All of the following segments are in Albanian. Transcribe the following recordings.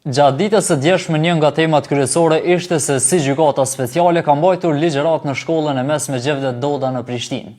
Gjatë ditës së djeshme, një nga temat kryesore ishte se si gjykata speciale ka mbajtur ligjërat në shkollën e mesme Gjevdet Doda në Prishtinë.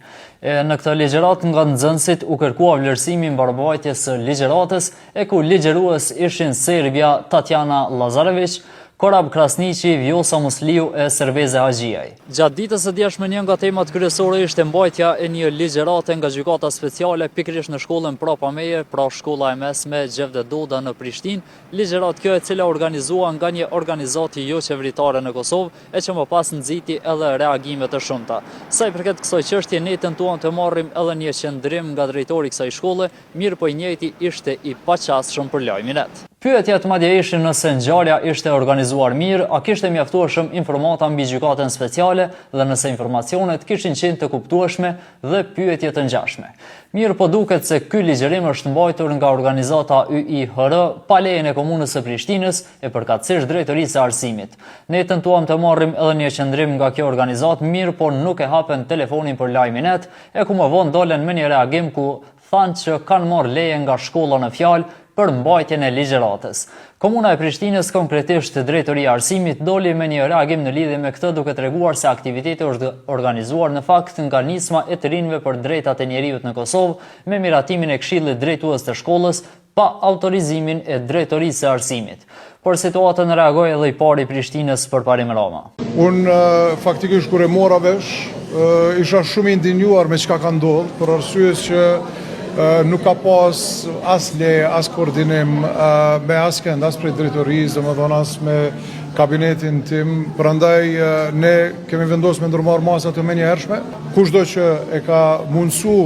Në këtë ligjërat nga nxënësit u kërkua vlerësimi mbarbajtjes së ligjëratës, e ku ligjërues ishin Serbia Tatjana Lazarević, Korab Krasniqi, Vjosa Musliu e Serveze Haxhiaj. Gjatë ditës së djeshme, një nga temat kryesore ishte mbajtja e një ligjërate nga gjykata speciale pikërisht në shkollën prapa meje, pra shkolla e mesme Gjevdet Doda në Prishtinë, ligjërat kjo e cila organizua nga një organizati jo qeveritare në Kosovë, e që më pas nxiti edhe reagime të shumta. Sa i përket kësaj çështje, ne tentuam të marrim edhe një qendrim nga drejtori i kësaj shkolle, mirë po i njëjti ishte i paqasshëm për lajmin e. Pyetjet madje ishin nëse ngjarja ishte organizuar mirë, a kishte mjaftueshëm informata mbi gjykatën speciale dhe nëse informacionet kishin qenë të kuptueshme dhe pyetje të ngjashme. Mirë po duket se ky ligjërim është mbajtur nga organizata YIHR pa lejen e Komunës së Prishtinës e përkatësisht Drejtorisë së Arsimit. Ne tentuam të marrim edhe një qendrim nga kjo organizatë, mirë po nuk e hapen telefonin për lajmin e, ku më vonë dolen me një reagim ku thanë që kanë marrë leje nga shkolla në fjalë për mbajtjen e ligjëratës. Komuna e Prishtinës, konkretisht Drejtoria e Arsimit, doli me një reagim në lidhje me këtë, duke treguar se aktiviteti është organizuar në fakt nga nisma e të rinjve për drejtat e njerëzit në Kosovë, me miratimin e Këshillit Drejtues të shkollës, pa autorizimin e Drejtorisë së Arsimit. Por situatën reagoi edhe i pari i Prishtinës Parim Rama. Unë faktikisht kur e mora vesh, isha shumë i ndinjuar me çka ka ndodhur, për arsye që nuk ka pas as leje, as koordinim me askënd, as prej drejtorisë, domethënë as me kabinetin tim. Prandaj ne kemi vendosur me ndërmarr masa të menjëhershme. Kushdo që e ka mundsu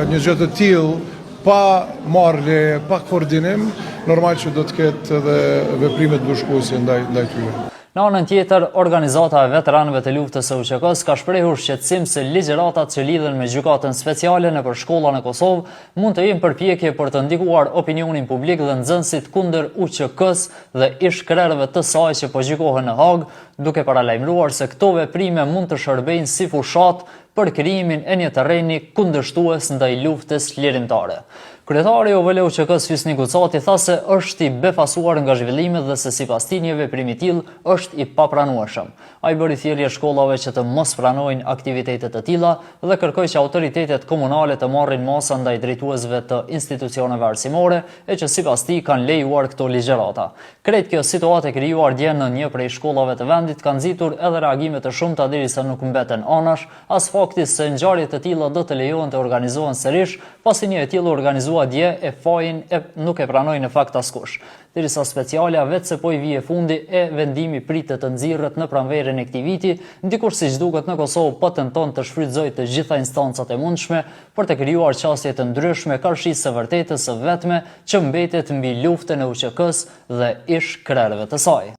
një gjë të tillë pa marrë leje, pa koordinim, normal që do të ketë edhe veprime të bashkëpunsje ndaj tyre. Në anën tjetër, organizata e veteranëve të luftës së UÇK-s ka shprehur shqetësim se ligjëratat që lidhen me gjykatën speciale nëpër shkolla në Kosovë mund të jenë përpjekje për të ndikuar opinionin publik dhe nxënësit kundër UÇK-s dhe ish-krerëve të saj që po gjykohen në Hagë, duke paralajmëruar se këto veprime mund të shërbejnë si fushat për krijimin e një terreni kundërshtues ndaj luftës lirimtare. Kryetari i OVL UÇK-s Hysni Gucati tha se është i befasuar nga zhvillimet dhe se sipas tij një veprim i tillë është i papranueshëm. Ai bëri thirrje shkollave që të mos pranojnë aktivitete të tilla dhe kërkoi që autoritetet komunale të marrin masa ndaj drejtuesve të institucioneve arsimore, e që sipas tij kanë lejuar këto ligjërata. Krejt kjo situatë e krijuar dje në një prej shkollave të vendit ka nxitur edhe reagime të shumta derisa nuk mbeten anash, as fakti se ngjarje të tilla do të lejohen të organizohen sërish, pasi një e tillë organizuar dje e fajin e nuk e pranoi në fakt askush. Derisa speciala vetë se po i vije fundi e vendimi pritet të nxirret në pranverën e këtij viti, ndikush siç duket në Kosovë po tenton të shfrytëzojë të gjitha instancat e mundshme për të krijuar qasje të ndryshme karshis së vërtetës së vetme që mbetet mbi luftën e UÇK-s dhe ish-krerëve të saj.